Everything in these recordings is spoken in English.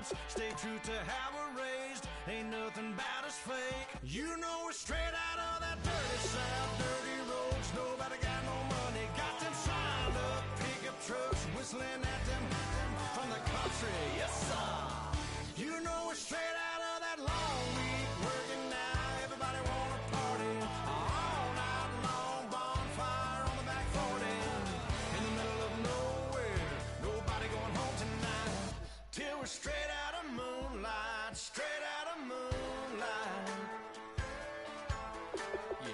sense. Stay true to how we're raised. Ain't nothing about us fake. You know we're straight out of that dirty South. Dirty roads, nobody got no money. Got them signed up, pickup trucks whistling at them from the country. Yes, sir. You know we're straight out of that long week. Working now, everybody wanna party. All night long, bonfire on the back 40. In the middle of nowhere, nobody going home tonight. Till we're straight out of moonlight, straight out of moonlight. Yeah.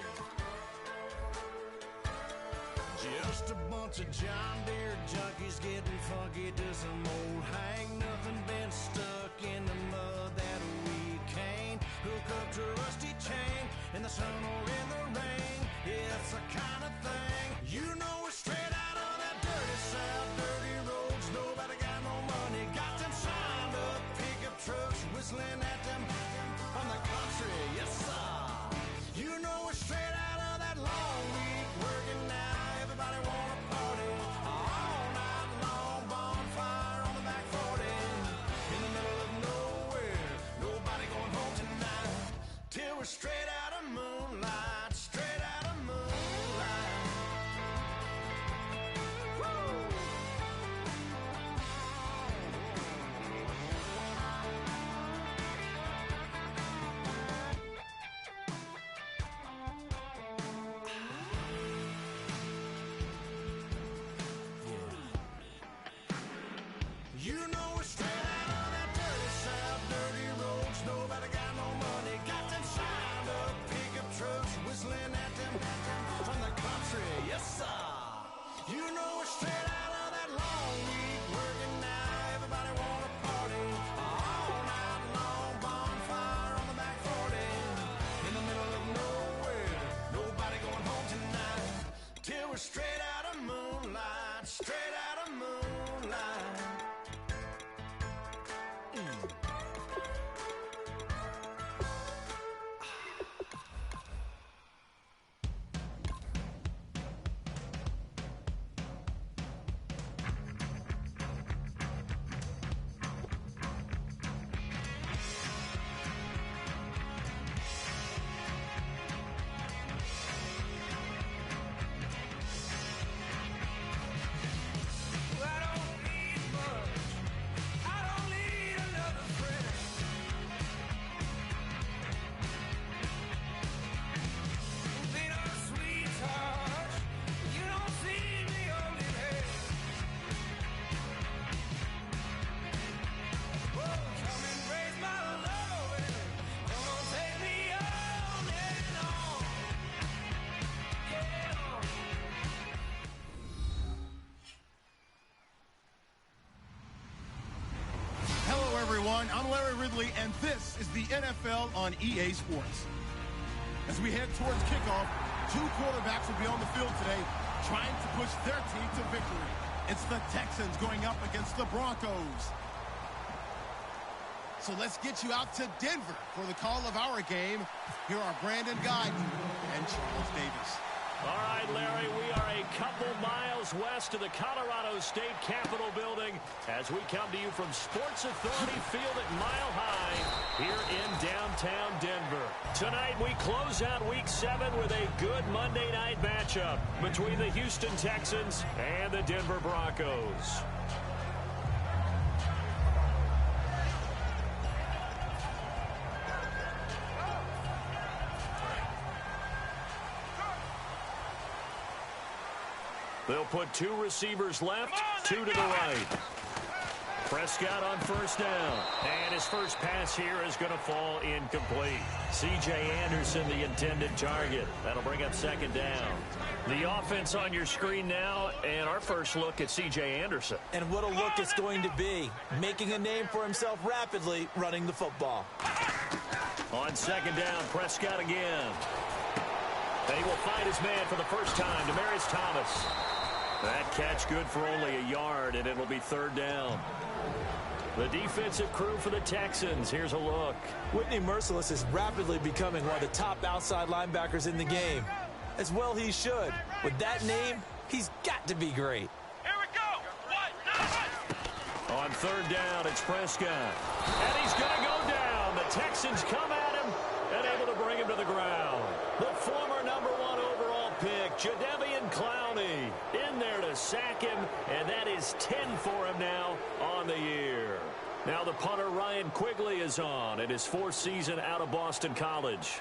Just a bunch of John Deere junkies getting funky to some old hang. Nothing been stuck in the mud that we can't hook up to a rusty chain in the sun or in the rain. Yeah, it's the kind of thing. You know we're straight out of that dirty South. Dirty roads, nobody got no money. Got them signed up, pickup trucks whistling at them from the country. Yes, sir. You know we're straight out of that long week. Working now, everybody wanna party. All night long, bonfire on the back 40. In the middle of nowhere, nobody going home tonight. Till we're straight out of moonlight, straight out of moonlight. Woo! You know we're straight out of that dirty South. Dirty roads, nobody got no money. Got them signed up, pickup trucks whistling at them from the country. Yes, sir. You know we're straight out of that long week. Working now, everybody wanna party. All night long, bonfire on the back 40. In the middle of nowhere, nobody going home tonight. Till we're straight out of moonlight, straight out of moonlight. I'm Larry Ridley, and this is the NFL on EA Sports. As we head towards kickoff, two quarterbacks will be on the field today trying to push their team to victory. It's the Texans going up against the Broncos. So let's get you out to Denver for the call of our game. Here are Brandon Guyton and Charles Davis. All right, Larry, we are a couple miles west of the Colorado State Capitol building as we come to you from Sports Authority Field at Mile High here in downtown Denver. Tonight, we close out Week 7 with a good Monday night matchup between the Houston Texans and the Denver Broncos. They'll put two receivers left, two to the right. Prescott on first down. And his first pass here is going to fall incomplete. C.J. Anderson, the intended target. That'll bring up second down. The offense on your screen now, and our first look at C.J. Anderson. And what a look it's going to be. Making a name for himself rapidly, running the football. On second down, Prescott again. And he will find his man for the first time, Demaryius Thomas. That catch good for only a yard, and it'll be third down. The defensive crew for the Texans. Here's a look. Whitney Mercilus is rapidly becoming one of the top outside linebackers in the game. As well he should. With that name, he's got to be great. Here we go. On third down, it's Prescott. And he's going to go down. The Texans come at him and able to bring him to the ground. The former #1 overall pick, Jadeveon Clowney, in there to sack him, and that is 10 for him now on the year. Now the punter, Ryan Quigley, is on in his 4th season out of Boston College.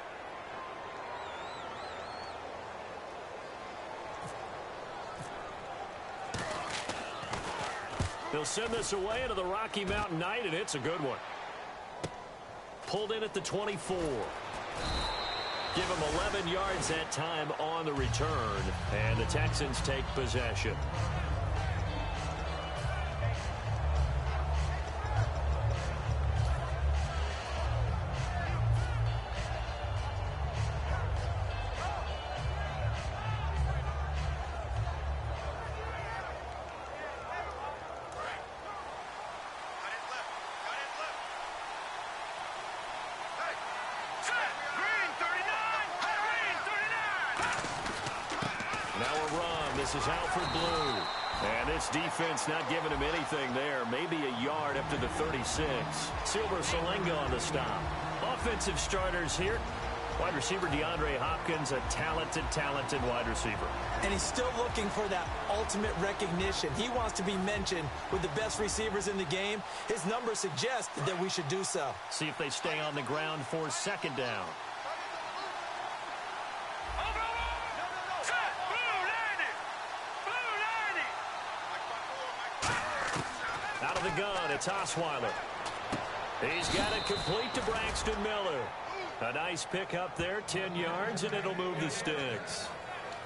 They'll send this away into the Rocky Mountain night, and it's a good one. Pulled in at the 24. Give him 11 yards that time on the return, and the Texans take possession. This is Alfred Blue. And this defense not giving him anything there. Maybe a yard up to the 36. Silver Salenga on the stop. Offensive starters here. Wide receiver DeAndre Hopkins, a talented wide receiver. And he's still looking for that ultimate recognition. He wants to be mentioned with the best receivers in the game. His numbers suggest that we should do so. See if they stay on the ground for second down. Out of the gun, it's Osweiler. He's got it complete to Braxton Miller. A nice pick up there, 10 yards, and it'll move the sticks.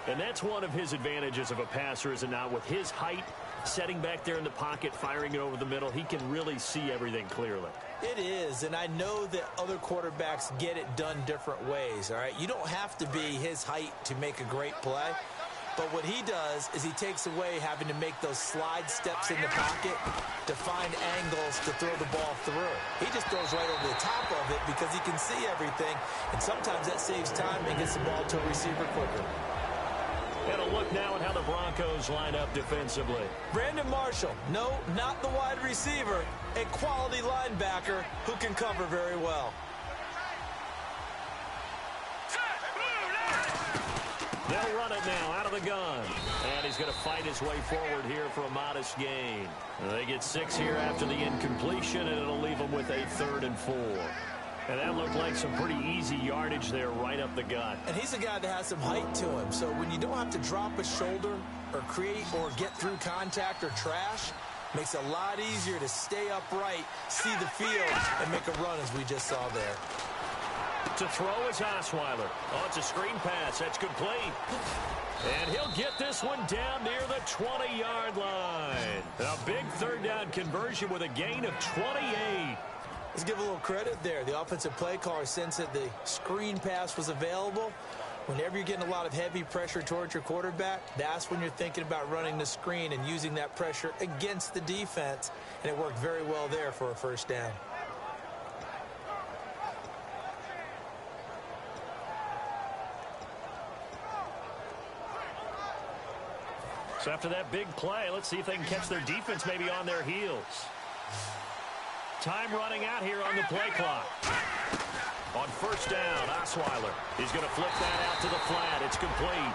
And that's one of his advantages of a passer, is it not? With his height, setting back there in the pocket, firing it over the middle, he can really see everything clearly. It is, and I know that other quarterbacks get it done different ways, all right? You don't have to be his height to make a great play. But what he does is he takes away having to make those slide steps in the pocket to find angles to throw the ball through. He just throws right over the top of it because he can see everything, and sometimes that saves time and gets the ball to a receiver quicker. And a look now at how the Broncos line up defensively. Brandon Marshall, no, not the wide receiver, a quality linebacker who can cover very well. They'll run it now out of the gun. And he's going to fight his way forward here for a modest gain. They get 6 here after the incompletion, and it'll leave them with a 3rd and 4. And that looked like some pretty easy yardage there right up the gut. And he's a guy that has some height to him. So when you don't have to drop a shoulder or create or get through contact or trash, makes it a lot easier to stay upright, see the field, and make a run as we just saw there. To throw is Osweiler. Oh, it's a screen pass. That's complete. And he'll get this one down near the 20-yard line. A big 3rd down conversion with a gain of 28. Let's give a little credit there. The offensive play caller sensed that the screen pass was available. Whenever you're getting a lot of heavy pressure towards your quarterback, that's when you're thinking about running the screen and using that pressure against the defense. And it worked very well there for a 1st down. So after that big play, let's see if they can catch their defense maybe on their heels. Time running out here on the play clock. On 1st down, Osweiler. He's going to flip that out to the flat. It's complete.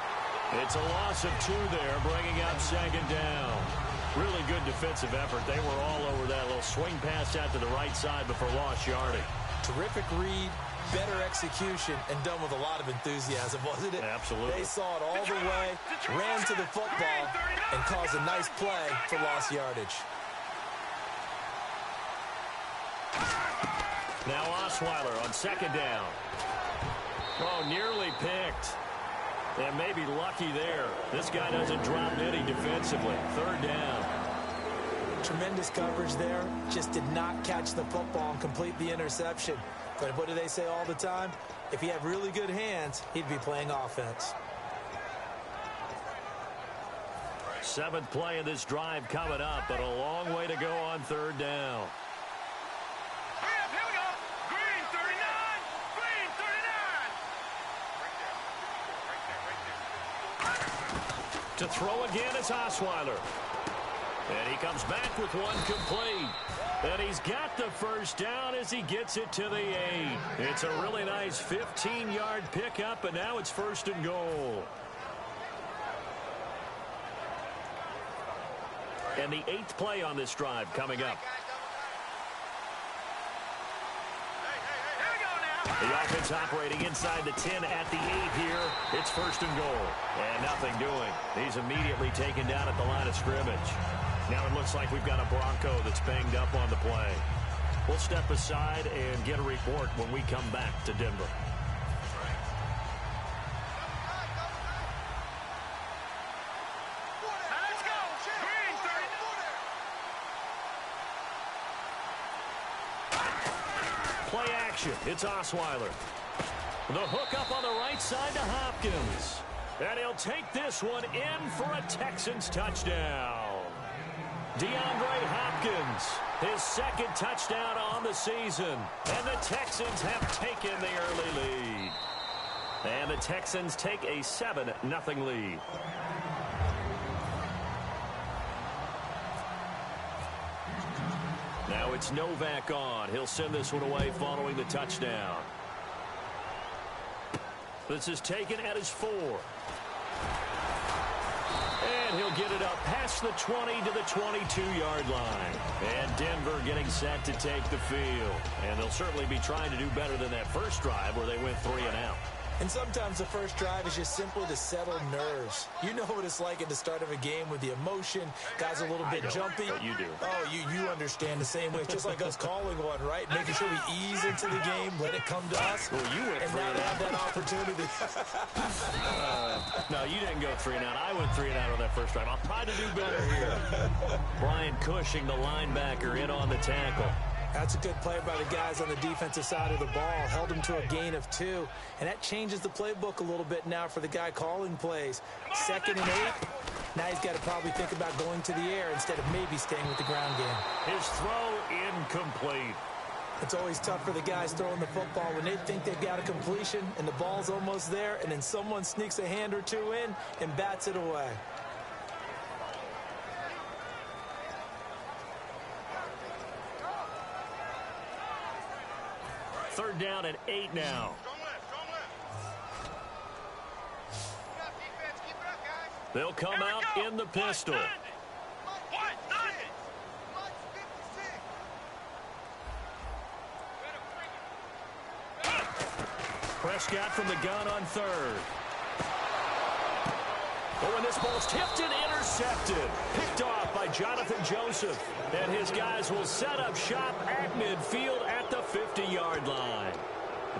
It's a loss of 2 there, bringing up 2nd down. Really good defensive effort. They were all over that little swing pass out to the right side before lost yardage. Terrific read, better execution, and done with a lot of enthusiasm, wasn't it? Absolutely. They saw it all the way, ran to the football, and caused a nice play for lost yardage. Now Osweiler on 2nd down. Oh, nearly picked. And maybe lucky there. This guy doesn't drop any defensively. 3rd down. Tremendous coverage there. Just did not catch the football and complete the interception. But what do they say all the time? If he had really good hands, he'd be playing offense. 7th play of this drive coming up, but a long way to go on 3rd down. To throw again is Osweiler. And he comes back with one complete. And he's got the first down as he gets it to the 8. It's a really nice 15-yard pickup, and now it's first and goal. And the 8th play on this drive coming up. The offense operating inside the 10 at the 8 here. It's first and goal. And nothing doing. He's immediately taken down at the line of scrimmage. Now it looks like we've got a Bronco that's banged up on the play. We'll step aside and get a report when we come back to Denver. Play action. It's Osweiler. The hook up on the right side to Hopkins. And he'll take this one in for a Texans touchdown. DeAndre Hopkins, his second touchdown on the season. And the Texans have taken the early lead. And the Texans take a 7-0 lead. Now it's Novak on. He'll send this one away following the touchdown. This is taken at his 4. And he'll get it up past the 20 to the 22-yard line. And Denver getting set to take the field. And they'll certainly be trying to do better than that first drive where they went 3 and out. And sometimes the first drive is just simply to settle nerves. You know what it's like at the start of a game with the emotion. Guys are a little bit jumpy. But you do. Oh, you understand the same way. It's just like us calling one, right? Making sure we ease into the game, let it come to us. Well, you went and now they have that opportunity. No, you didn't go 3 and out. I went 3 and out on that first drive. I'll try to do better here. Brian Cushing, the linebacker, in on the tackle. That's a good play by the guys on the defensive side of the ball. Held him to a gain of 2. And that changes the playbook a little bit now for the guy calling plays. 2nd and 8. Now he's got to probably think about going to the air instead of maybe staying with the ground game. His throw incomplete. It's always tough for the guys throwing the football when they think they've got a completion and the ball's almost there, and then someone sneaks a hand or 2 in and bats it away. Third down and 8 now. They'll come out in the pistol. Prescott from the gun on 3rd. Oh, and this ball's tipped and intercepted. Picked off by Jonathan Joseph. And his guys will set up shop at midfield at the 50-yard line.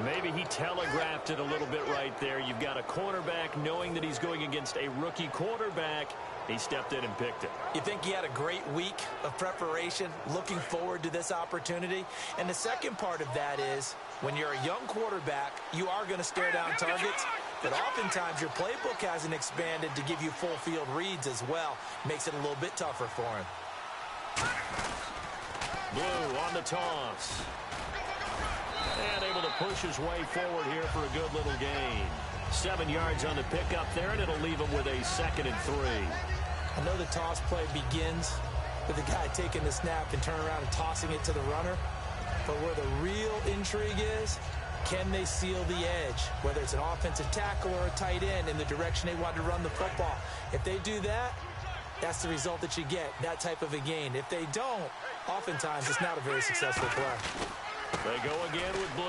Maybe he telegraphed it a little bit right there. You've got a cornerback knowing that he's going against a rookie quarterback. He stepped in and picked it. You think he had a great week of preparation, looking forward to this opportunity? And the second part of that is, when you're a young quarterback, you are going to stare down targets, but oftentimes your playbook hasn't expanded to give you full field reads as well. Makes it a little bit tougher for him. Blue on the toss. And able to push his way forward here for a good little gain. 7 yards on the pickup there, and it'll leave him with a 2nd and 3. I know the toss play begins with the guy taking the snap and turning around and tossing it to the runner. But where the real intrigue is, can they seal the edge? Whether it's an offensive tackle or a tight end in the direction they want to run the football. If they do that, that's the result that you get, that type of a gain. If they don't, oftentimes it's not a very successful play. They go again with Blue.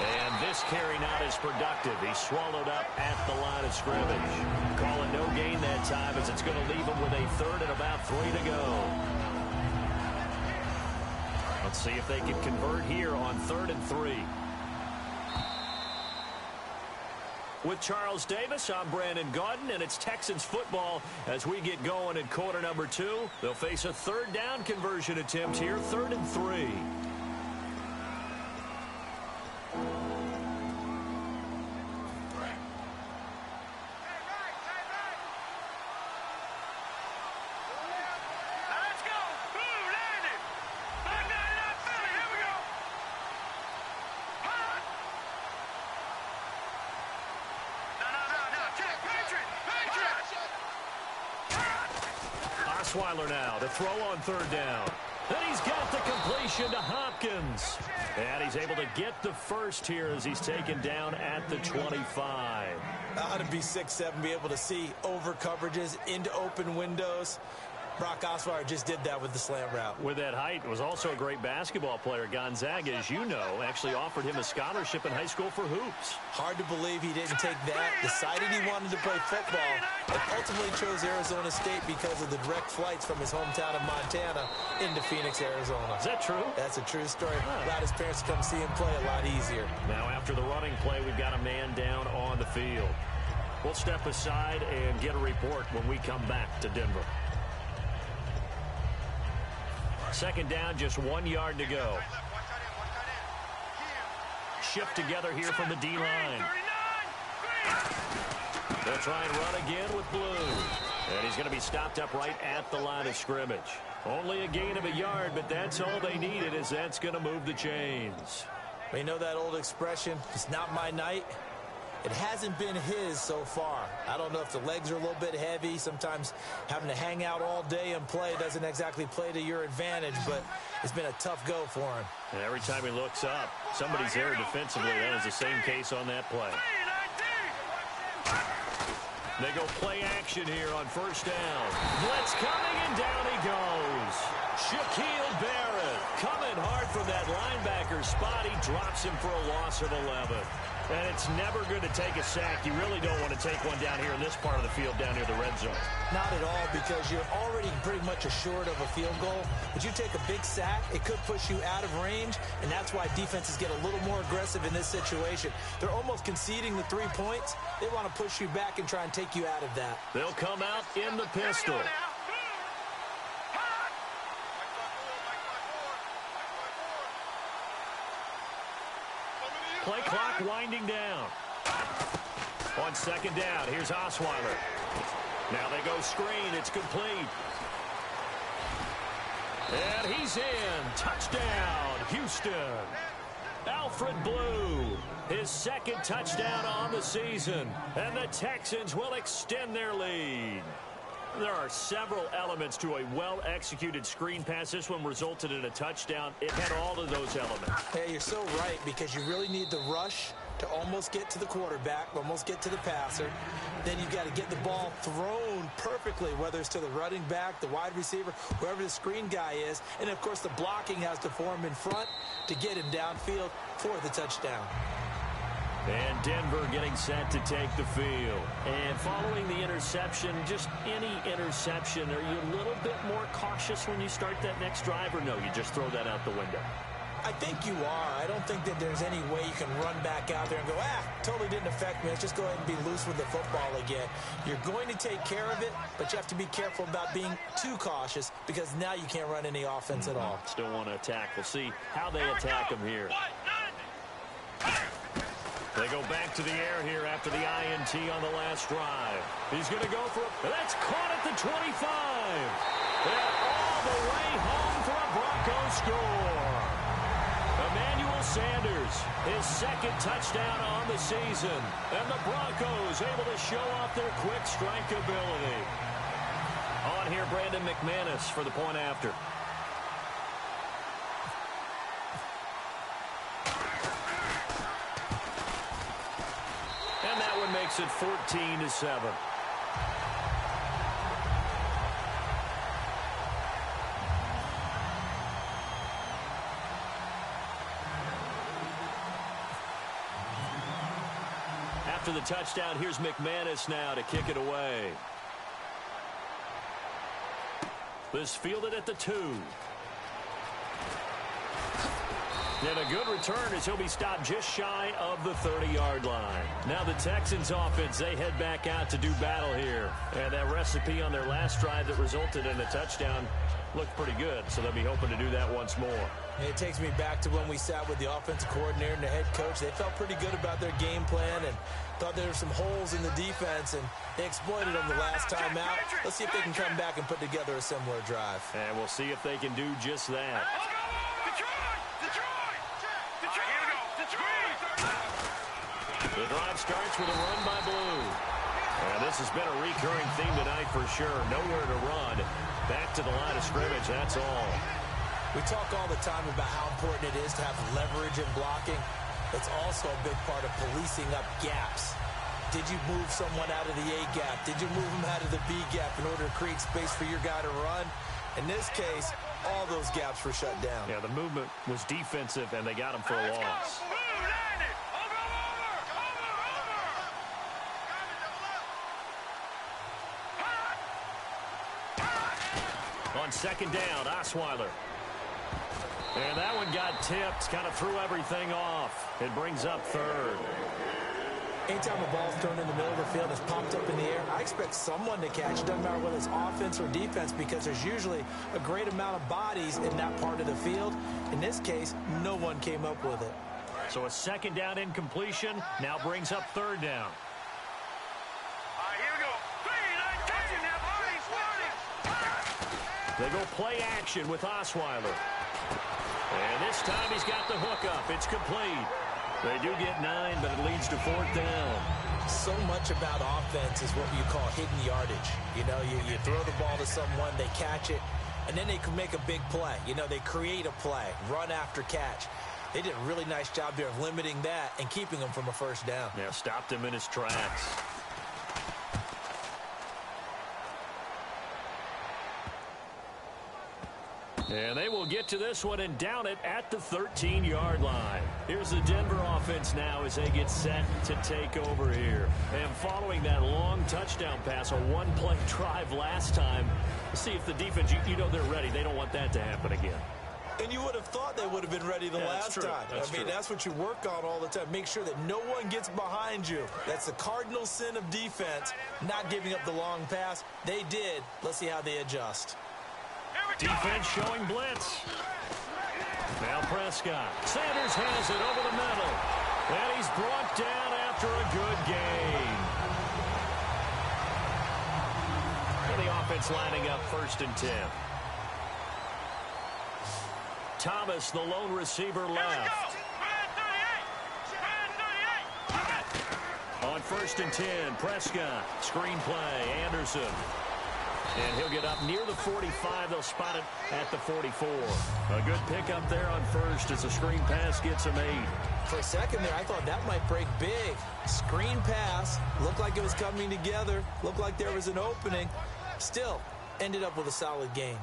And this carry not as productive. He's swallowed up at the line of scrimmage. Calling no gain that time as it's going to leave him with a 3rd and about 3 to go. Let's see if they can convert here on 3rd and 3. With Charles Davis, I'm Brandon Gaudin, and it's Texans football as we get going in quarter number 2. They'll face a 3rd down conversion attempt here, 3rd and 3. Osweiler now to throw on third down. And he's got the completion to Hopkins. And he's able to get the first here as he's taken down at the 25. Ought to be 6'7", be able to see over coverages into open windows. Brock Osweiler just did that with the slant route. With that height, was also a great basketball player. Gonzaga, as you know, actually offered him a scholarship in high school for hoops. Hard to believe he didn't take that, decided he wanted to play football, and ultimately chose Arizona State because of the direct flights from his hometown of Montana into Phoenix, Arizona. Is that true? That's a true story. Allowed his parents to come see him play a lot easier. Now after the running play, we've got a man down on the field. We'll step aside and get a report when we come back to Denver. Second down, just 1 yard to go. Shift together here from the D-line. They'll try and run again with Blue. And he's going to be stopped up right at the line of scrimmage. Only a gain of a yard, but that's all they needed, as that's going to move the chains. You know that old expression, it's not my night? It hasn't been his so far. I don't know if the legs are a little bit heavy. Sometimes having to hang out all day and play doesn't exactly play to your advantage, but it's been a tough go for him. And every time he looks up, somebody's there defensively. That is the same case on that play. They go play action here on first down. Blitz coming, and down he goes. Shaquille Barrett coming hard from that linebacker spot. He drops him for a loss of 11. And it's never good to take a sack. You really don't want to take one down here in this part of the field, down near the red zone. Not at all, because you're already pretty much assured of a field goal. But you take a big sack, it could push you out of range, and that's why defenses get a little more aggressive in this situation. They're almost conceding the 3 points. They want to push you back and try and take you out of that. They'll come out in the pistol. Play clock winding down. On second down, here's Osweiler. Now they go screen. It's complete. And he's in. Touchdown, Houston. Alfred Blue, his second touchdown on the season. And the Texans will extend their lead. There are several elements to a well-executed screen pass. This one resulted in a touchdown. It had all of those elements. Hey, you're so right, because you really need the rush to almost get to the quarterback, almost get to the passer. Then you've got to get the ball thrown perfectly, whether it's to the running back, the wide receiver, whoever the screen guy is. And, of course, the blocking has to form in front to get him downfield for the touchdown. And Denver getting set to take the field. And following the interception, just any interception, are you a little bit more cautious when you start that next drive, or no, you just throw that out the window? I think you are. I don't think that there's any way you can run back out there and go, totally didn't affect me. Let's just go ahead and be loose with the football again. You're going to take care of it, but you have to be careful about being too cautious, because now you can't run any offense at all. Still want to attack. We'll see how they attack them here. They go back to the air here after the INT on the last drive. He's going to go for it. That's caught at the 25. And all the way home for a Broncos score. Emmanuel Sanders, his second touchdown on the season. And the Broncos able to show off their quick strike ability. On here, Brandon McManus for the point after. Makes it 14-7. After the touchdown, here's McManus now to kick it away. This fielded at the 2. And a good return as he'll be stopped just shy of the 30-yard line. Now the Texans offense, they head back out to do battle here. And that recipe on their last drive that resulted in a touchdown looked pretty good, so they'll be hoping to do that once more. It takes me back to when we sat with the offensive coordinator and the head coach. They felt pretty good about their game plan and thought there were some holes in the defense, and they exploited them the last time out. Let's see if they can come back and put together a similar drive. And we'll see if they can do just that. The drive starts with a run by Blue. And this has been a recurring theme tonight for sure. Nowhere to run. Back to the line of scrimmage, that's all. We talk all the time about how important it is to have leverage in blocking. It's also a big part of policing up gaps. Did you move someone out of the A gap? Did you move them out of the B gap in order to create space for your guy to run? In this case, all those gaps were shut down. Yeah, the movement was defensive, and they got him for a loss. On second down, Osweiler. And that one got tipped, kind of threw everything off. It brings up third. Anytime a ball's thrown in the middle of the field and it's popped up in the air, I expect someone to catch it. Doesn't matter whether it's offense or defense, because there's usually a great amount of bodies in that part of the field. In this case, no one came up with it. So a second down incompletion now brings up third down. They go play action with Osweiler. And this time he's got the hook up. It's complete. They do get 9, but it leads to fourth down. So much about offense is what you call hidden yardage. You know, you throw the ball to someone, they catch it, and then they can make a big play. You know, they create a play, run after catch. They did a really nice job there of limiting that and keeping him from a first down. Yeah, stopped him in his tracks. And they will get to this one and down it at the 13-yard line. Here's the Denver offense now as they get set to take over here. And following that long touchdown pass, a one-play drive last time, see if the defense, you know they're ready. They don't want that to happen again. And you would have thought they would have been ready the last time. I mean, that's what you work on all the time. Make sure that no one gets behind you. That's the cardinal sin of defense, not giving up the long pass. They did. Let's see how they adjust. Defense showing blitz. Now Prescott. Sanders has it over the middle. And he's brought down after a good gain. And the offense lining up 1st and 10. Thomas, the lone receiver, left. On 1st and 10, Prescott. Screen play, Anderson. And he'll get up near the 45. They'll spot it at the 44. A good pickup there on first as the screen pass gets him 8. For a second there, I thought that might break big. Screen pass. Looked like it was coming together. Looked like there was an opening. Still, ended up with a solid gain.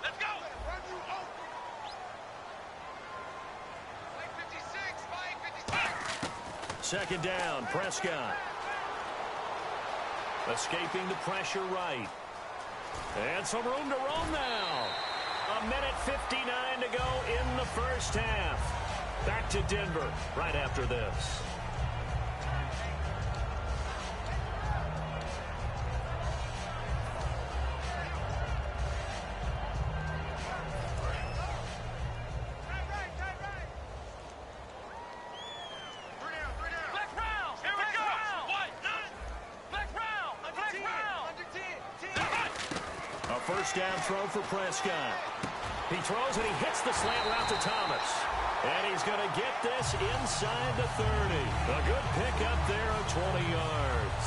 Let's go! Second down, Prescott. Escaping the pressure right. And some room to roam now. 1:59 to go in the first half. Back to Denver right after this. First down throw for Prescott. He throws and he hits the slant route to Thomas. And he's going to get this inside the 30. A good pickup there of 20 yards.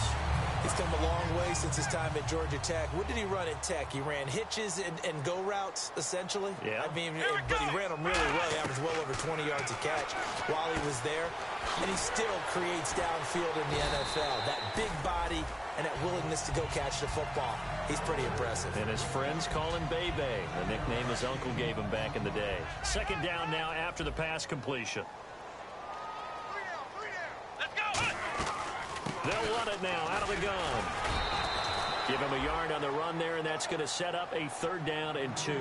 He's come a long way since his time at Georgia Tech. What did he run at Tech? He ran hitches and go routes, essentially. Yeah. I mean, but he ran them really well. He averaged well over 20 yards a catch while he was there. And he still creates downfield in the NFL. That big body and that willingness to go catch the football. He's pretty impressive. And his friends call him Bebe, the nickname his uncle gave him back in the day. Second down now after the pass completion. Let's go! They'll run it now out of the gun. Give him a yard on the run there, and that's going to set up a 3rd down and 2.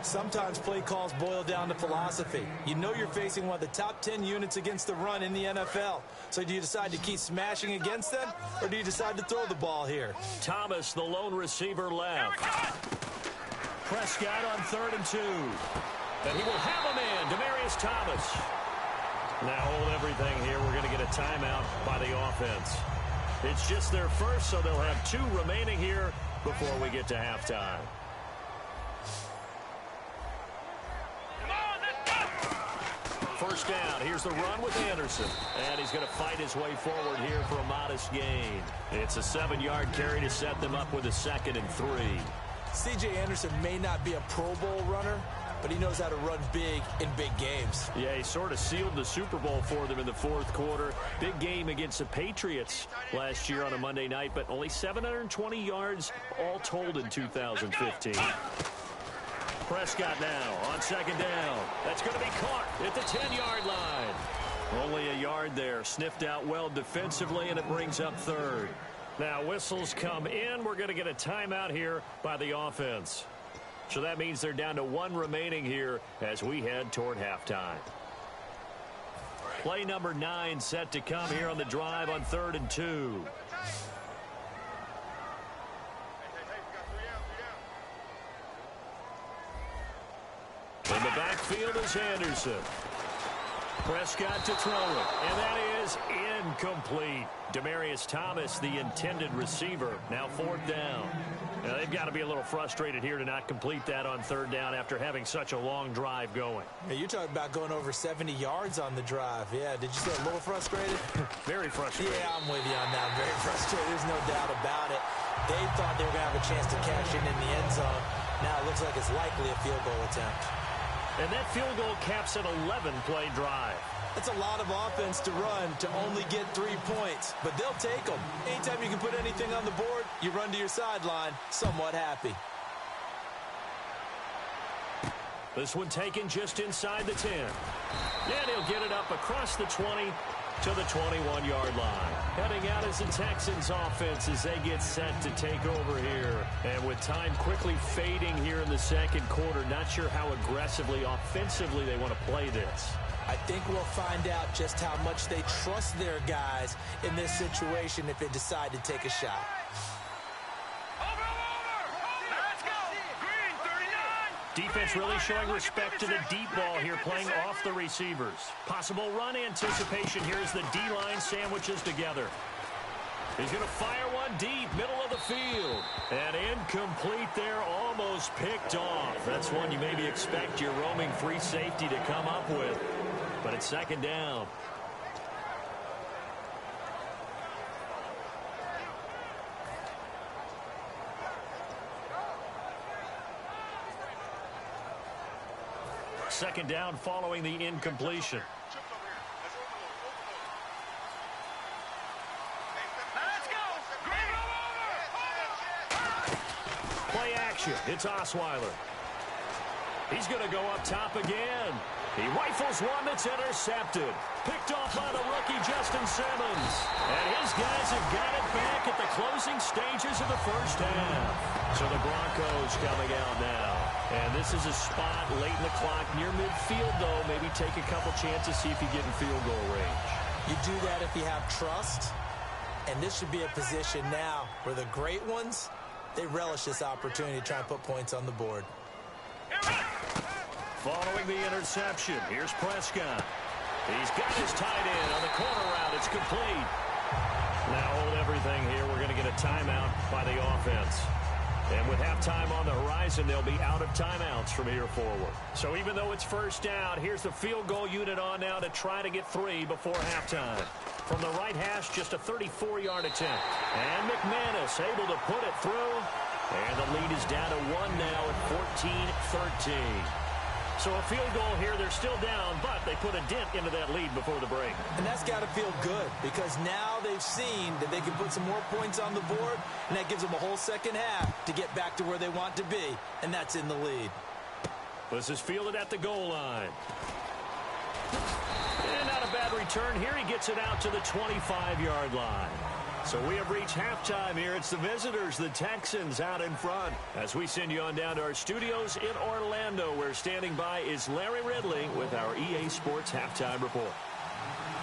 Sometimes play calls boil down to philosophy. You know you're facing one of the top 10 units against the run in the NFL. So do you decide to keep smashing against them, or do you decide to throw the ball here? Thomas, the lone receiver, left. Prescott on 3rd and 2. And he will have him in. Demaryius Thomas. Now hold everything here. We're going to get a timeout by the offense. It's just their first, so they'll have 2 remaining here before we get to halftime. first down. Here's the run with Anderson. And he's going to fight his way forward here for a modest gain. It's a 7-yard carry to set them up with a 2nd and 3. C.J. Anderson may not be a Pro Bowl runner, but he knows how to run big in big games. Yeah, he sort of sealed the Super Bowl for them in the 4th quarter. Big game against the Patriots last year on a Monday night, but only 720 yards all told in 2015. Prescott now on 2nd down. That's going to be caught at the 10-yard line. Only a yard there. Sniffed out well defensively, and it brings up 3rd. Now whistles come in. We're going to get a timeout here by the offense. So that means they're down to 1 remaining here as we head toward halftime. Play number 9 set to come here on the drive on 3rd and 2. In the backfield is Anderson. Prescott to throw it, and that is incomplete. Demaryius Thomas, the intended receiver, now 4th down. Now, they've got to be a little frustrated here to not complete that on 3rd down after having such a long drive going. Hey, you're talking about going over 70 yards on the drive. Yeah, did you say a little frustrated? Very frustrated. Yeah, I'm with you on that. Very frustrated. There's no doubt about it. They thought they were going to have a chance to cash in the end zone. Now it looks like it's likely a field goal attempt. And that field goal caps an 11-play drive. That's a lot of offense to run to only get 3 points, but they'll take them. Anytime you can put anything on the board, you run to your sideline somewhat happy. This one taken just inside the 10. And he'll get it up across the 20 to the 21-yard line. Heading out is the Texans offense as they get set to take over here. And with time quickly fading here in the 2nd quarter, not sure how aggressively, offensively they want to play this. I think we'll find out just how much they trust their guys in this situation if they decide to take a shot. Let's go! Green, 39! Defense really showing respect to the deep ball here, playing off the receivers. Possible run anticipation here as the D-line sandwiches together. He's going to fire one deep, middle of the field. And incomplete there, almost picked off. That's one you maybe expect your roaming free safety to come up with. But it's 2nd down. Second down following the incompletion. Let's go! Green, over! Play action. It's Osweiler. He's going to go up top again. He rifles one that's intercepted. Picked off by the rookie Justin Simmons. And his guys have got it back at the closing stages of the 1st half. So the Broncos coming out now. And this is a spot late in the clock near midfield, though. Maybe take a couple chances, see if you get in field goal range. You do that if you have trust. And this should be a position now where the great ones, they relish this opportunity to try and put points on the board. Following the interception, here's Prescott. He's got his tight end on the corner route. It's complete. Now hold everything here. We're going to get a timeout by the offense. And with halftime on the horizon, they'll be out of timeouts from here forward. So even though it's 1st down, here's the field goal unit on now to try to get 3 before halftime. From the right hash, just a 34-yard attempt. And McManus able to put it through. And the lead is down to 1 now at 14-13. So a field goal here, they're still down, but they put a dent into that lead before the break. And that's got to feel good because now they've seen that they can put some more points on the board, and that gives them a whole 2nd half to get back to where they want to be, and that's in the lead. This is fielded at the goal line. And not a bad return here. He gets it out to the 25-yard line. So we have reached halftime here. It's the visitors, the Texans, out in front. As we send you on down to our studios in Orlando, where standing by is Larry Ridley with our EA Sports Halftime Report.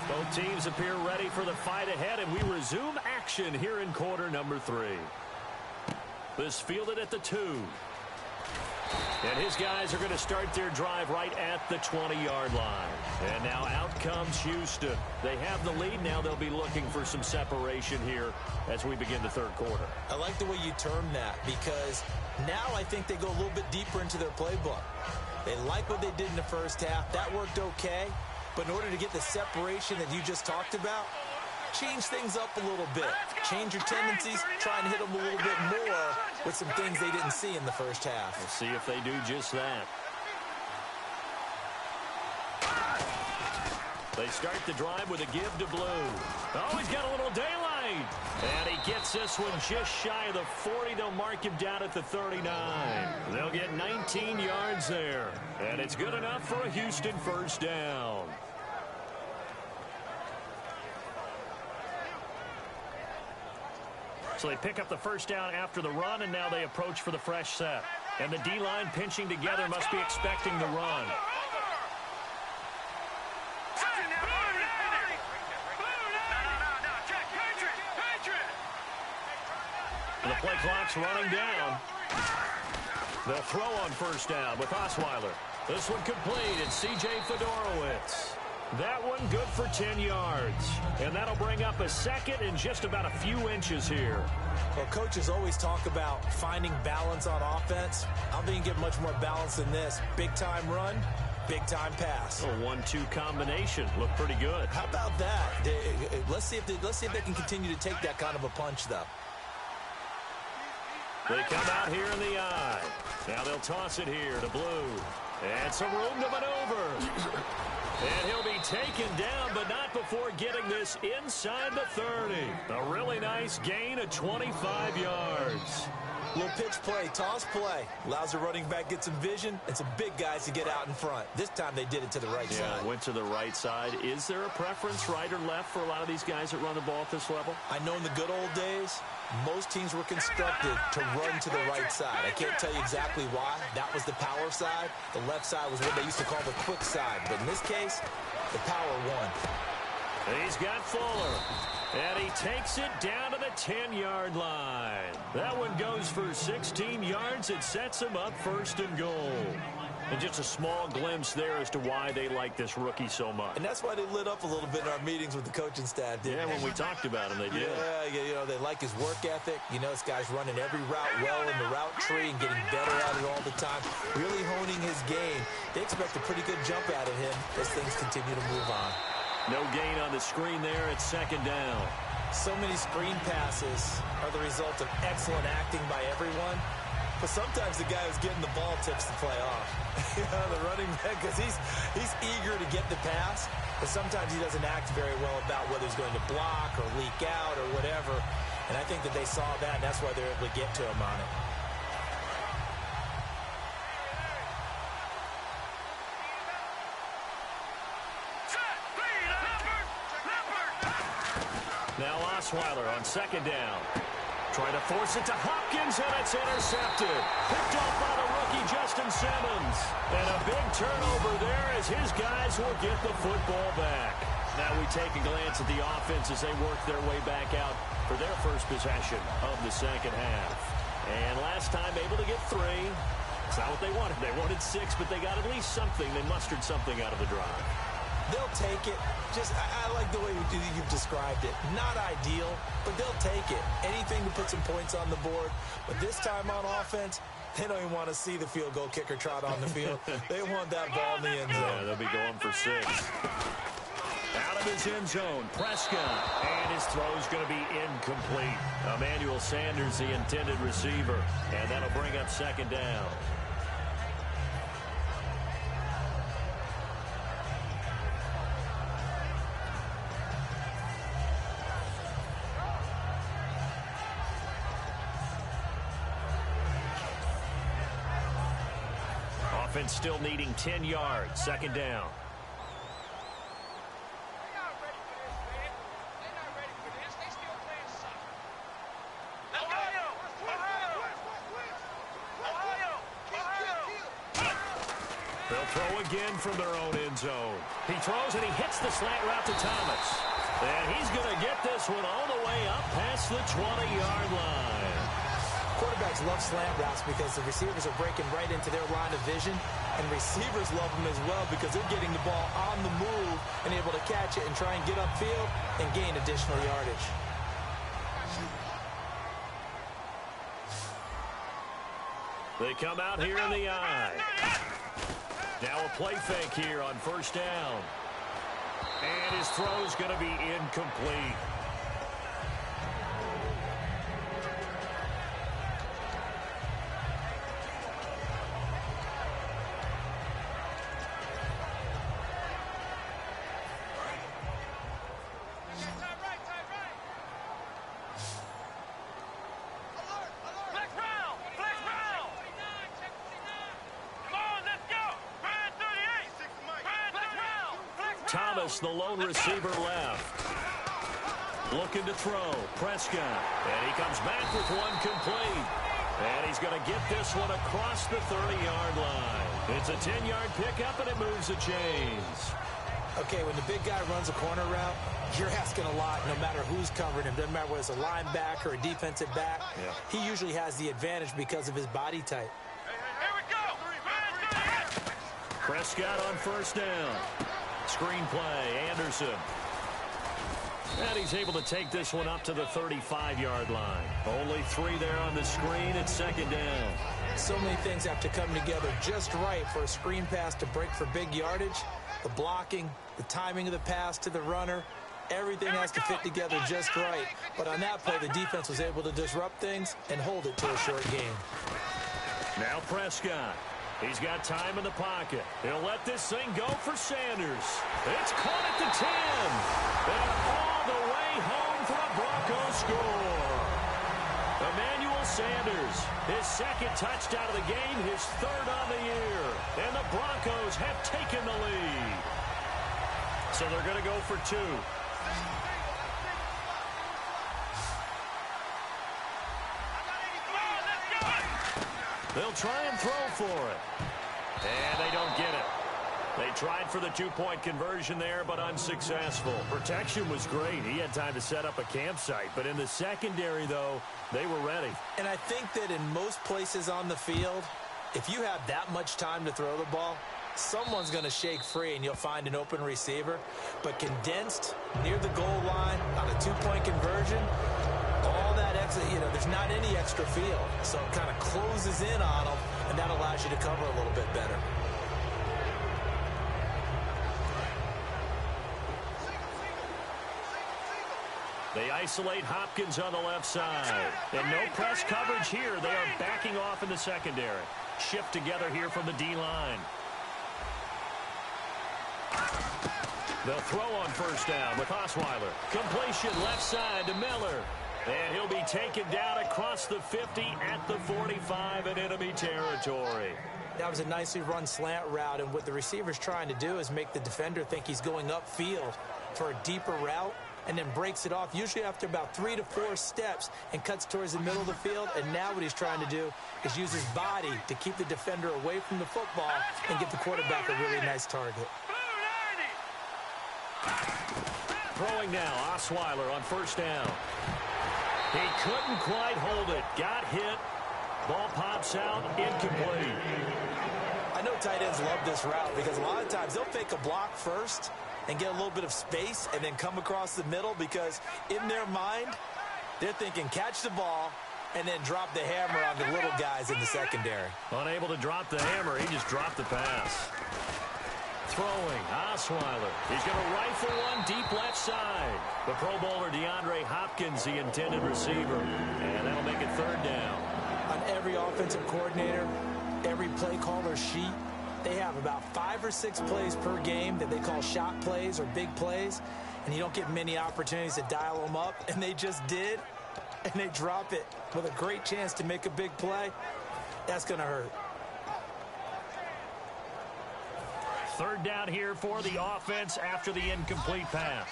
Both teams appear ready for the fight ahead, and we resume action here in quarter number 3. This fielded at the 2. And his guys are going to start their drive right at the 20-yard line. And now out comes Houston. They have the lead. Now they'll be looking for some separation here as we begin the 3rd quarter. I like the way you term that because now I think they go a little bit deeper into their playbook. They like what they did in the 1st half. That worked okay. But in order to get the separation that you just talked about, change things up a little bit. Change your tendencies, try and hit them a little bit more with some things they didn't see in the first half. We'll see if they do just that. They start the drive with a give to Blue. Oh, he's got a little daylight. And he gets this one just shy of the 40. They'll mark him down at the 39. They'll get 19 yards there. And it's good enough for a Houston first down. So they pick up the first down after the run, and now they approach for the fresh set. And the D-line pinching together must be expecting the run. The play clock's running down. They'll throw on first down with Osweiler. This one complete. It's C.J. Fedorowicz. That one good for 10 yards. And that'll bring up a second in just about a few inches here. Well, coaches always talk about finding balance on offense. I don't think you get much more balance than this. Big-time run, big-time pass. A 1-2 combination. Looked pretty good. How about that? Let's see if they can continue to take that kind of a punch, though. They come out here in the eye. Now they'll toss it here to Blue. And some room to maneuver. And he'll be taken down, but not before getting this inside the 30. A really nice gain of 25 yards. Little pitch play, toss play. Allows the running back to get some vision and some big guys to get out in front. This time they did it to the right side. Yeah, went to the right side. Is there a preference, right or left, for a lot of these guys that run the ball at this level? I know in the good old days, most teams were constructed to run to the right side. I can't tell you exactly why. That was the power side. The left side was what they used to call the quick side. But in this case, the power won. He's got Fuller. And he takes it down to the 10-yard line. That one goes for 16 yards. It sets him up first and goal. And just a small glimpse there as to why they like this rookie so much. And that's why they lit up a little bit in our meetings with the coaching staff. Yeah, when we talked about him, they did. Yeah, you know, they like his work ethic. You know, this guy's running every route well in the route tree and getting better at it all the time. Really honing his game. They expect a pretty good jump out of him as things continue to move on. No gain on the screen there. It's second down. So many screen passes are the result of excellent acting by everyone. But sometimes the guy who's getting the ball tips the play off. You know, the running back, because he's eager to get the pass, but sometimes he doesn't act very well about whether he's going to block or leak out or whatever. And I think that they saw that, and that's why they're able to get to him on it. Now Osweiler on second down. Trying to force it to Hopkins, and it's intercepted. Picked off by the rookie, Justin Simmons. And a big turnover there as his guys will get the football back. Now we take a glance at the offense as they work their way back out for their first possession of the second half. And last time able to get 3. It's not what they wanted. They wanted 6, but they got at least something. They mustered something out of the drive. They'll take it. I like the way you've described it. Not ideal, but they'll take it. Anything to put some points on the board. But this time on offense, they don't even want to see the field goal kicker trot on the field. They want that ball in the end zone. Yeah, they'll be going for 6. Out of his end zone, Prescott. And his throw's going to be incomplete. Emmanuel Sanders, the intended receiver. And that'll bring up second down. Offense still needing 10 yards. Second down. They'll throw again from their own end zone. He throws and he hits the slant route to Thomas. And he's going to get this one all the way up past the 20-yard line. Quarterbacks love slant routes because the receivers are breaking right into their line of vision, and receivers love them as well because they're getting the ball on the move and able to catch it and try and get upfield and gain additional yardage. They come out here in the eye. Now a play fake here on first down. And his throw's going to be incomplete. Thomas, the lone receiver left. Looking to throw. Prescott. And he comes back with one complete. And he's going to get this one across the 30-yard line. It's a 10-yard pickup, and it moves the chains. Okay, when the big guy runs a corner route, you're asking a lot no matter who's covering him. Doesn't matter whether it's a linebacker or a defensive back. Yeah. He usually has the advantage because of his body type. Here we go. Prescott on first down. Screen play, Anderson. And he's able to take this one up to the 35-yard line. Only 3 there on the screen. It's second down. So many things have to come together just right for a screen pass to break for big yardage. The blocking, the timing of the pass to the runner, everything has to fit together just right. But on that play, the defense was able to disrupt things and hold it to a short game. Now Prescott. He's got time in the pocket. He'll let this thing go for Sanders. It's caught at the 10. And all the way home for a Broncos score. Emmanuel Sanders, his second touchdown of the game, his third on the year. And the Broncos have taken the lead. So they're going to go for 2. They'll try and throw for it. And they don't get it. They tried for the 2-point conversion there, but unsuccessful. Protection was great. He had time to set up a campsite. But in the secondary, though, they were ready. And I think that in most places on the field, if you have that much time to throw the ball, someone's going to shake free and you'll find an open receiver. But condensed near the goal line on a 2-point conversion, all that extra, there's not any extra field. So it kind of closes in on them, and that allows you to cover a little bit better. They isolate Hopkins on the left side. And no press coverage here. They are backing off in the secondary. Shift together here from the D-line. The throw on first down with Osweiler. Completion left side to Miller. And he'll be taken down across the 50 at the 45 in enemy territory. That was a nicely run slant route, and what the receiver's trying to do is make the defender think he's going upfield for a deeper route, and then breaks it off, usually after about 3 to 4 steps, and cuts towards the middle of the field. And now what he's trying to do is use his body to keep the defender away from the football and give the quarterback a really nice target. Throwing now, Osweiler on first down. He couldn't quite hold it. Got hit. Ball pops out. Incomplete. I know tight ends love this route because a lot of times they'll fake a block first and get a little bit of space and then come across the middle, because in their mind, they're thinking catch the ball and then drop the hammer on the little guys in the secondary. Unable to drop the hammer, he just dropped the pass. Throwing, Osweiler. He's going to rifle one deep left side. The Pro Bowler DeAndre Hopkins, the intended receiver. And that'll make it third down. On every offensive coordinator, every play caller sheet, they have about 5 or 6 plays per game that they call shot plays or big plays. And you don't get many opportunities to dial them up. And they just did. And they drop it with a great chance to make a big play. That's going to hurt. Third down here for the offense after the incomplete pass.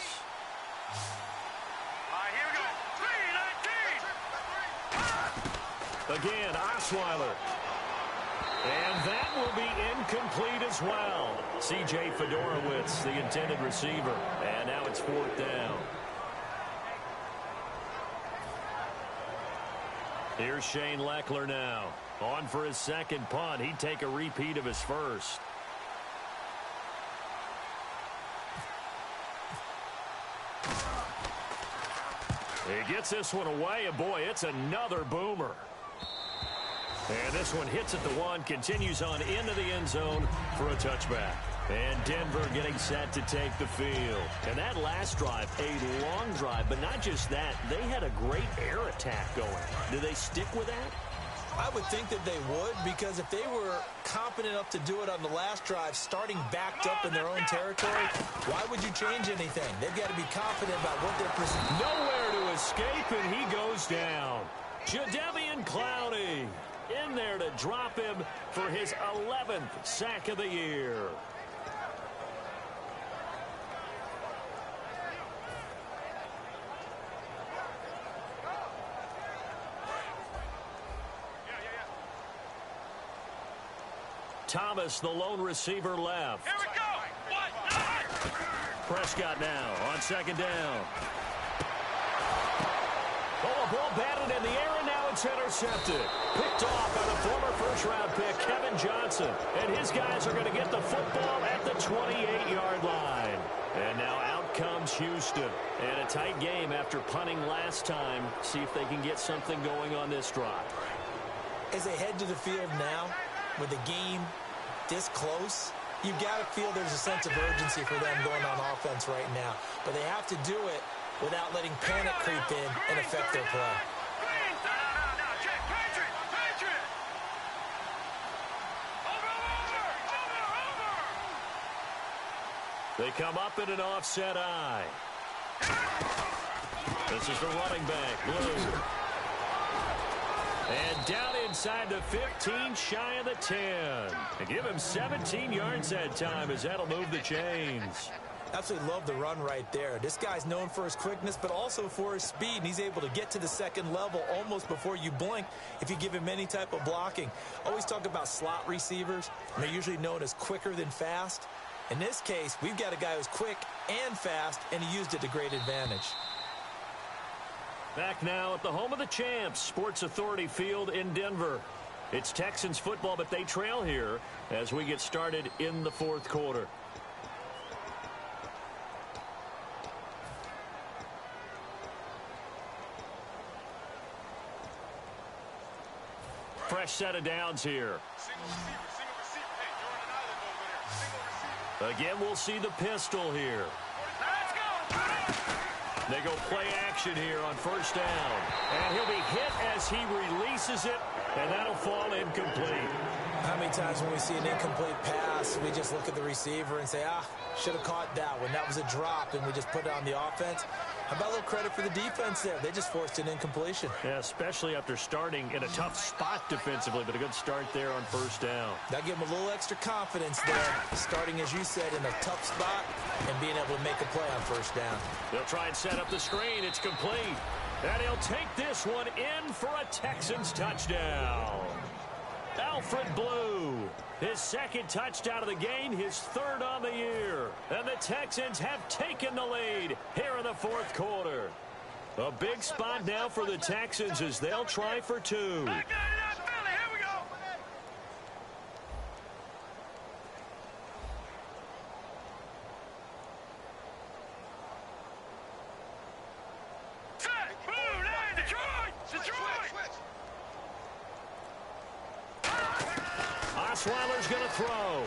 Here we go. 3-19. Again, Osweiler. And that will be incomplete as well. C.J. Fedorowicz, the intended receiver. And now it's fourth down. Here's Shane Leckler now. On for his second punt. He'd take a repeat of his first. He gets this one away, and boy, it's another boomer. And this one hits at the 1, continues on into the end zone for a touchback. And Denver getting set to take the field. And that last drive, a long drive, but not just that. They had a great air attack going. Do they stick with that? I would think that they would, because if they were confident enough to do it on the last drive, starting backed up in their own territory, why would you change anything? They've got to be confident about what they're presenting. Nowhere to escape, and he goes down. Jadeveon Clowney in there to drop him for his 11th sack of the year. Thomas, the lone receiver, left. Here we go. Prescott now on second down. Oh, a ball batted in the air, and now it's intercepted. Picked off by the former first-round pick, Kevin Johnson. And his guys are going to get the football at the 28-yard line. And now out comes Houston. And a tight game after punting last time. See if they can get something going on this drive. As they head to the field now, with the game this close, you've got to feel there's a sense of urgency for them going on offense right now. But they have to do it without letting panic creep in and affect their play. They come up in an offset eye. This is the running back, Blue. And down inside the 15, shy of the 10. And give him 17 yards that time, as that'll move the chains. Absolutely love the run right there. This guy's known for his quickness, but also for his speed, and he's able to get to the second level almost before you blink if you give him any type of blocking. Always talk about slot receivers, and they're usually known as quicker than fast. In this case, we've got a guy who's quick and fast, and he used it to great advantage. Back now at the home of the champs, Sports Authority Field in Denver. It's Texans football, but they trail here as we get started in the fourth quarter. Fresh set of downs here. Again, we'll see the pistol here. They go play action here on first down. And he'll be hit as he releases it, and that'll fall incomplete. How many times when we see an incomplete pass, we just look at the receiver and say, should have caught that one. That was a drop, and we just put it on the offense. How about a little credit for the defense there? They just forced an incompletion. Yeah, especially after starting in a tough spot defensively, but a good start there on first down. That gave them a little extra confidence there, starting, as you said, in a tough spot and being able to make a play on first down. They'll try and set up the screen. It's complete. And he'll take this one in for a Texans touchdown. Alfred Blue, his second touchdown of the game, his third on the year. And the Texans have taken the lead here in the fourth quarter. A big spot now for the Texans as they'll try for two. Osweiler's going to throw.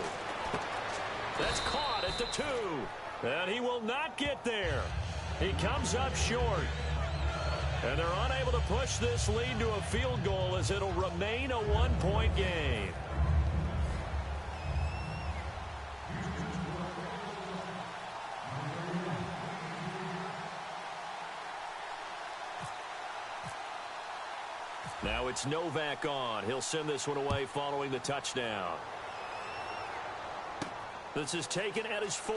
That's caught at the 2. And he will not get there. He comes up short. And they're unable to push this lead to a field goal as it'll remain a one-point game. Now it's Novak on. He'll send this one away following the touchdown. This is taken at his 4.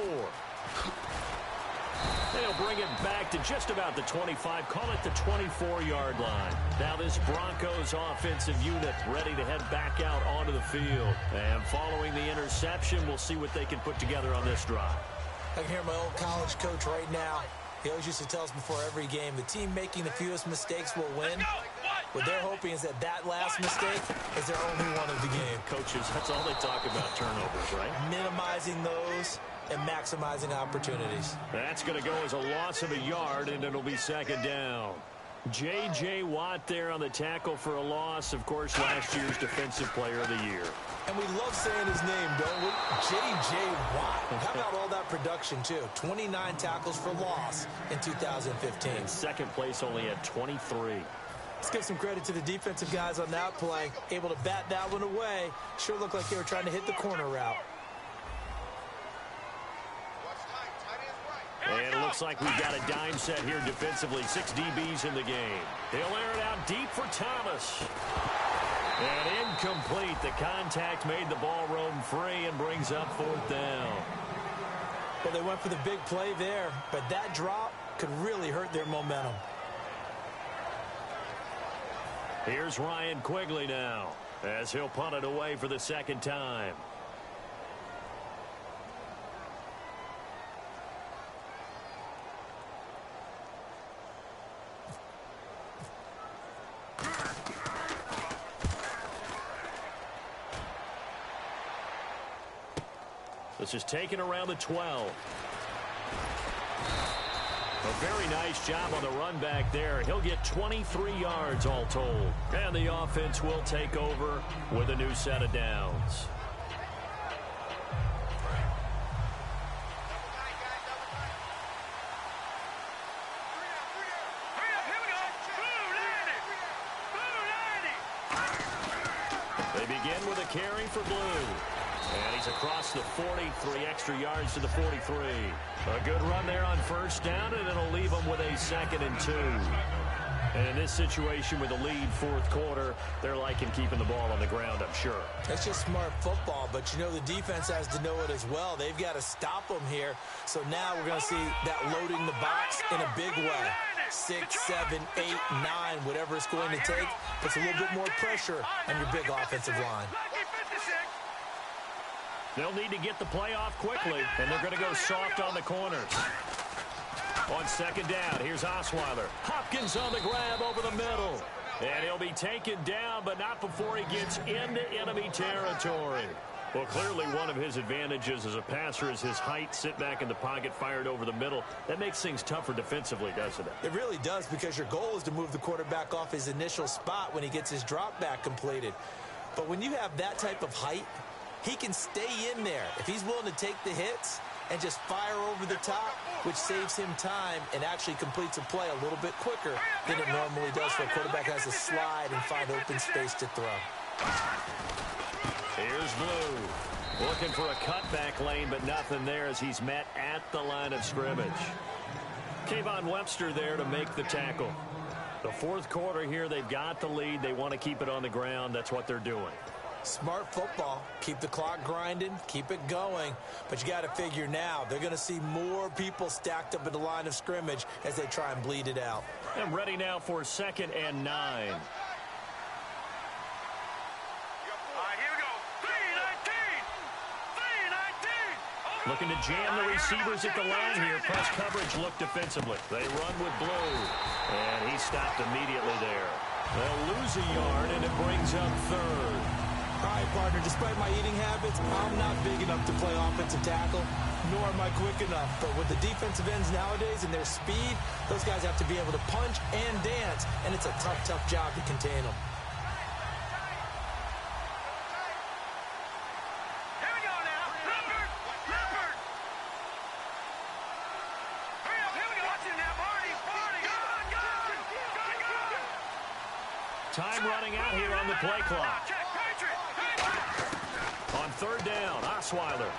They'll bring it back to just about the 25. Call it the 24-yard line. Now this Broncos offensive unit ready to head back out onto the field. And following the interception, we'll see what they can put together on this drive. I can hear my old college coach right now. He always used to tell us before every game, the team making the fewest mistakes will win. What they're hoping is that last mistake is their only one of the game. Coaches, that's all they talk about, turnovers, right? Minimizing those and maximizing opportunities. That's going to go as a loss of a yard, and it'll be second down. J.J. Watt there on the tackle for a loss. Of course, last year's Defensive Player of the Year. And we love saying his name, don't we? J.J. Watt. How about all that production, too? 29 tackles for loss in 2015. And second place only at 23. Let's give some credit to the defensive guys on that play. Able to bat that one away. Sure looked like they were trying to hit the corner route. And it looks like we've got a dime set here defensively. 6 DBs in the game. He'll air it out deep for Thomas. And incomplete. The contact made the ball roam free and brings up 4th down. Well, they went for the big play there, but that drop could really hurt their momentum. Here's Ryan Quigley now, as he'll punt it away for the second time. This is taken around the 12. A very nice job on the run back there. He'll get 23 yards all told. And the offense will take over with a new set of downs. They begin with a carry for Blue. And he's across the 40, 3 extra yards to the 43. A good run there on first down, and it'll leave them with a 2nd and 2. And in this situation with the lead 4th quarter, they're liking keeping the ball on the ground, I'm sure. That's just smart football, but you know the defense has to know it as well. They've got to stop them here. So now we're going to see that loading the box in a big way. 6, 7, 8, 9, whatever it's going to take, puts a little bit more pressure on your big offensive line. They'll need to get the play off quickly, and they're going to go soft on the corners. On second down, here's Osweiler. Hopkins on the grab over the middle. And he'll be taken down, but not before he gets into enemy territory. Well, clearly one of his advantages as a passer is his height. Sit back in the pocket, fired over the middle. That makes things tougher defensively, doesn't it? It really does, because your goal is to move the quarterback off his initial spot when he gets his drop back completed. But when you have that type of height, he can stay in there if he's willing to take the hits and just fire over the top, which saves him time and actually completes a play a little bit quicker than it normally does for a quarterback who has to slide and find open space to throw. Here's Blue. Looking for a cutback lane, but nothing there as he's met at the line of scrimmage. Kayvon Webster there to make the tackle. The 4th quarter here, they've got the lead. They want to keep it on the ground. That's what they're doing. Smart football. Keep the clock grinding. Keep it going. But you got to figure now, they're going to see more people stacked up at the line of scrimmage as they try and bleed it out. And ready now for 2nd and 9. Looking to jam the receivers at the line here. Press coverage look defensively. They run with Blue. And he stopped immediately there. They'll lose a yard, and it brings up 3rd. All right, partner, despite my eating habits, I'm not big enough to play offensive tackle, nor am I quick enough. But with the defensive ends nowadays and their speed, those guys have to be able to punch and dance, and it's a tough, tough job to contain them. Here we go now. Leopard! Leopard! Hurry up, here we go. Watch it now, Barney! Barney! Gun! Time running out here on the play clock. On 3rd down, Osweiler.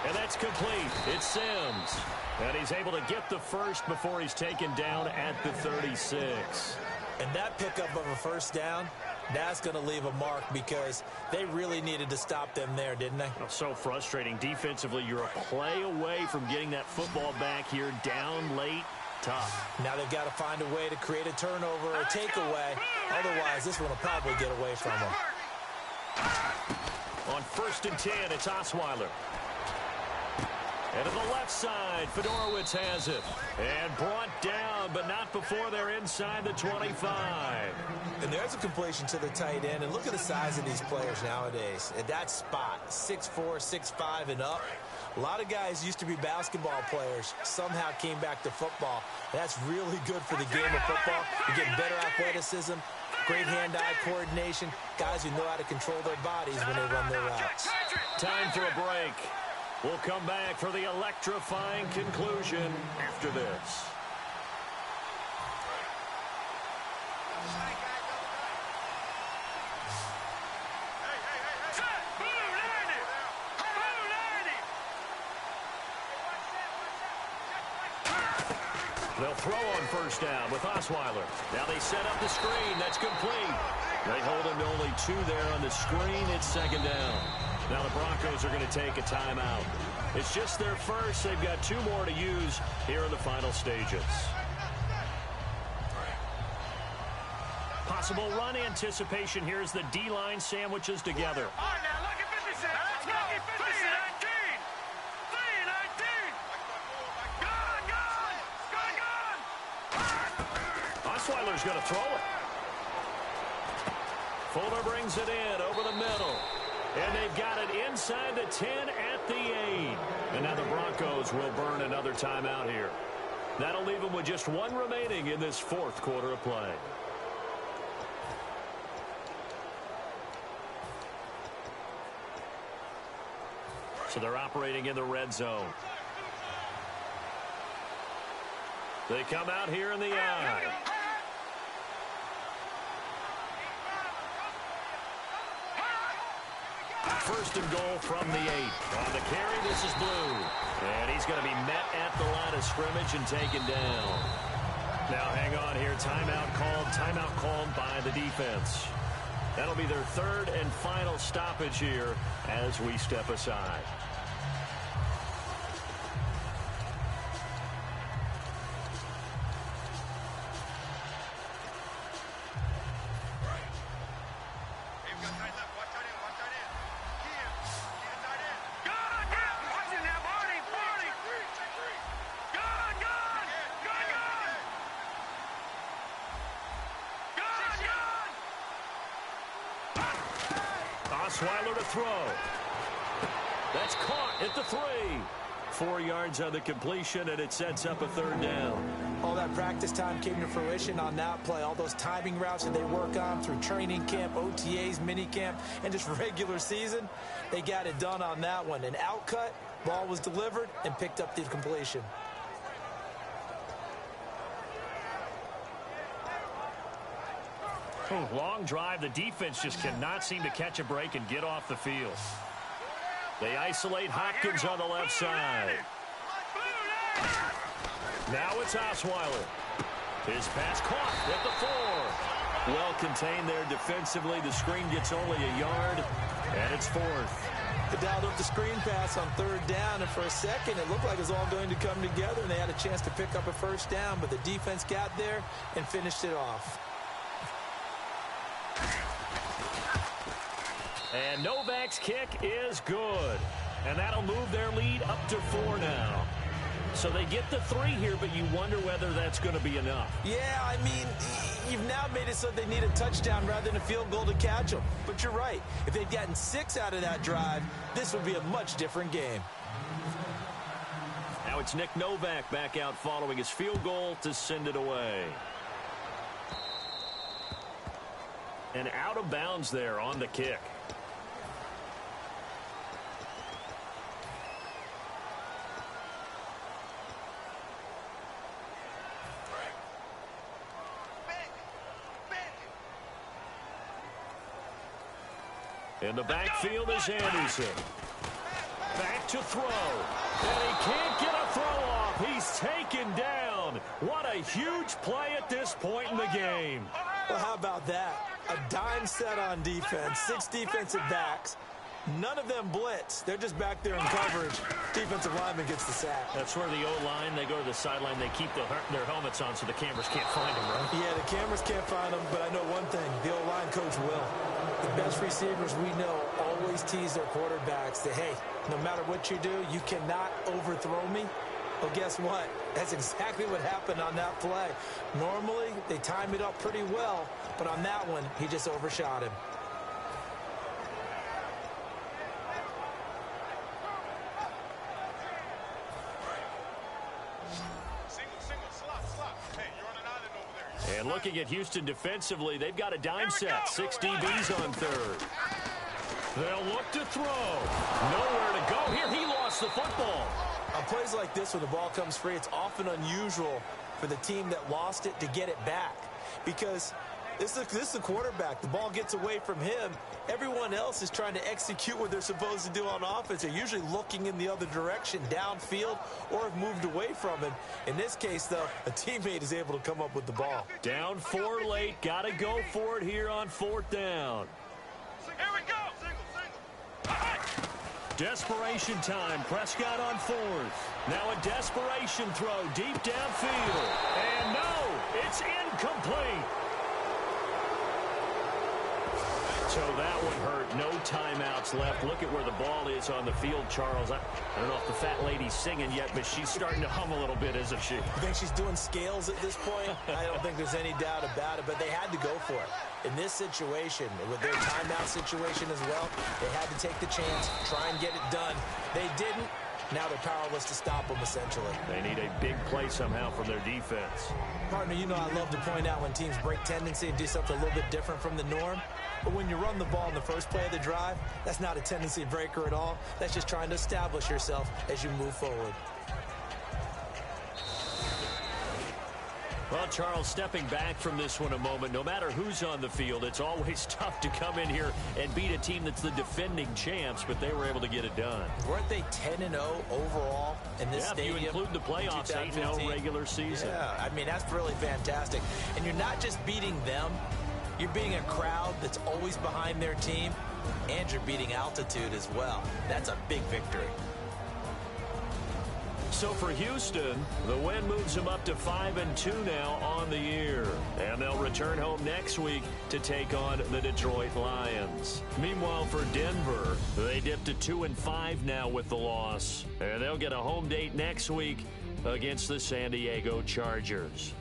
And that's complete. It's Sims. And he's able to get the first before he's taken down at the 36. And that pickup of a first down, that's going to leave a mark because they really needed to stop them there, didn't they? Oh, so frustrating. Defensively, you're a play away from getting that football back here down late. Tough. Now they've got to find a way to create a turnover or a takeaway. Otherwise, this one will probably get away from them. On 1st and 10, it's Osweiler. And to the left side, Fedorowicz has it. And brought down, but not before they're inside the 25. And there's a completion to the tight end. And look at the size of these players nowadays. At that spot, 6'4", 6'5", and up. A lot of guys used to be basketball players, somehow came back to football. That's really good for the game of football. You get better athleticism, great hand-eye coordination, guys who know how to control their bodies when they run their routes. Time for a break. We'll come back for the electrifying conclusion after this. They'll throw on first down with Osweiler. Now they set up the screen. That's complete. They hold him to only 2 there on the screen. It's second down. Now the Broncos are going to take a timeout. It's just their first. They've got 2 more to use here in the final stages. Possible run anticipation here as the D-line sandwiches together. All right, now look at 50 Cent. Let's go. 50 Cent. 3-19. Osweiler's going to throw it. Fuller brings it in over the middle. And they've got it inside the 10 at the 8. And now the Broncos will burn another timeout here. That'll leave them with just 1 remaining in this 4th quarter of play. So they're operating in the red zone. They come out here in the I. First and goal from the 8. On the carry, this is Blue. And he's going to be met at the line of scrimmage and taken down. Now hang on here. Timeout called by the defense. That'll be their 3rd and final stoppage here as we step aside. Osweiler to throw. That's caught at the 3. 4 yards on the completion, and it sets up a 3rd down. All that practice time came to fruition on that play. All those timing routes that they work on through training camp, OTAs, minicamp, and just regular season, they got it done on that one. An outcut, ball was delivered, and picked up the completion. Long drive. The defense just cannot seem to catch a break and get off the field. They isolate Hopkins on the left side. Now it's Osweiler. His pass caught at the 4. Well contained there defensively. The screen gets only a yard, and it's 4th. They dialed up the screen pass on 3rd down, and for a second it looked like it was all going to come together, and they had a chance to pick up a first down, but the defense got there and finished it off. And Novak's kick is good. And that'll move their lead up to 4 now. So they get the 3 here, but you wonder whether that's going to be enough. Yeah, I mean, you've now made it so they need a touchdown rather than a field goal to catch them. But you're right. If they'd gotten 6 out of that drive, this would be a much different game. Now it's Nick Novak back out following his field goal to send it away. And out of bounds there on the kick. In the backfield is Anderson. Back to throw. And he can't get a throw off. He's taken down. What a huge play at this point in the game. Well, how about that? A dime set on defense. 6 defensive backs. None of them blitz. They're just back there in coverage. Defensive lineman gets the sack. That's where the O-line, they go to the sideline, they keep their helmets on so the cameras can't find them, right? Yeah, the cameras can't find them, but I know one thing. The O-line coach will. The best receivers we know always always tease their quarterbacks that, hey, no matter what you do, you cannot overthrow me. Well, guess what? That's exactly what happened on that play. Normally, they time it up pretty well, but on that one, he just overshot him. And looking at Houston defensively, they've got a dime set. 6 DBs on third. They'll look to throw. Nowhere to go here. He lost the football. On plays like this, when the ball comes free, it's often unusual for the team that lost it to get it back. Because this is the quarterback. The ball gets away from him. Everyone else is trying to execute what they're supposed to do on offense. They're usually looking in the other direction, downfield, or have moved away from him. In this case, though, a teammate is able to come up with the ball. Down 4 late. Got to go for it here on 4th down. Here we go. Desperation time. Prescott on 4th. Now a desperation throw deep downfield. And no, it's incomplete. So that one hurt. No timeouts left. Look at where the ball is on the field, Charles. I don't know if the fat lady's singing yet, but she's starting to hum a little bit, isn't she? You think she's doing scales at this point? I don't think there's any doubt about it, but they had to go for it. In this situation, with their timeout situation as well, they had to take the chance, try and get it done. They didn't. Now they're powerless to stop them, essentially. They need a big play somehow from their defense. Partner, you know I love to point out when teams break tendency and do something a little bit different from the norm. But when you run the ball in the first play of the drive, that's not a tendency breaker at all. That's just trying to establish yourself as you move forward. Well, Charles, stepping back from this one a moment, no matter who's on the field, it's always tough to come in here and beat a team that's the defending champs, but they were able to get it done. Weren't they 10-0 overall in this stadium? If you include the playoffs, 8-0 regular season. Yeah, I mean, that's really fantastic. And you're not just beating them, you're beating a crowd that's always behind their team, and you're beating altitude as well. That's a big victory. So for Houston, the win moves them up to 5-2 now on the year. And they'll return home next week to take on the Detroit Lions. Meanwhile, for Denver, they dipped to 2-5 now with the loss. And they'll get a home date next week against the San Diego Chargers.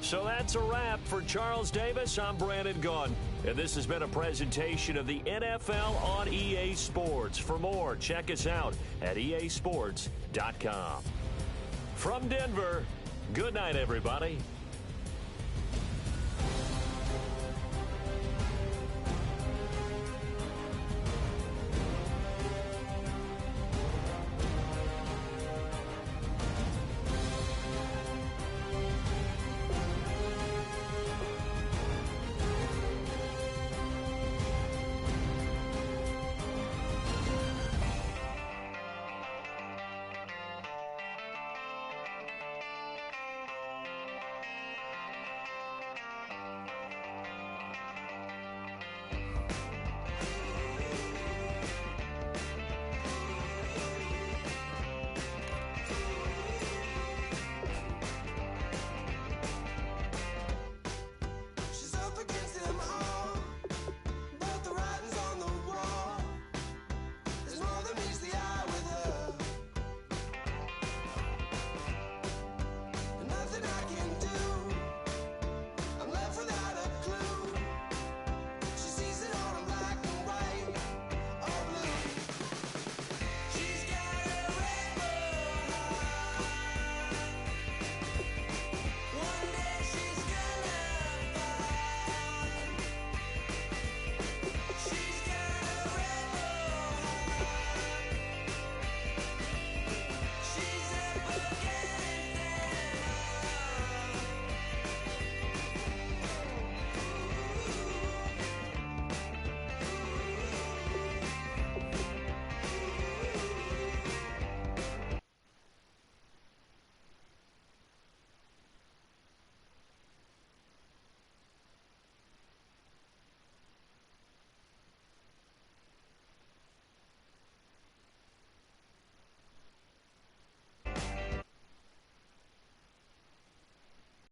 So that's a wrap. For Charles Davis, I'm Brandon Gaughan. And this has been a presentation of the NFL on EA Sports. For more, check us out at easports.com. From Denver, good night, everybody.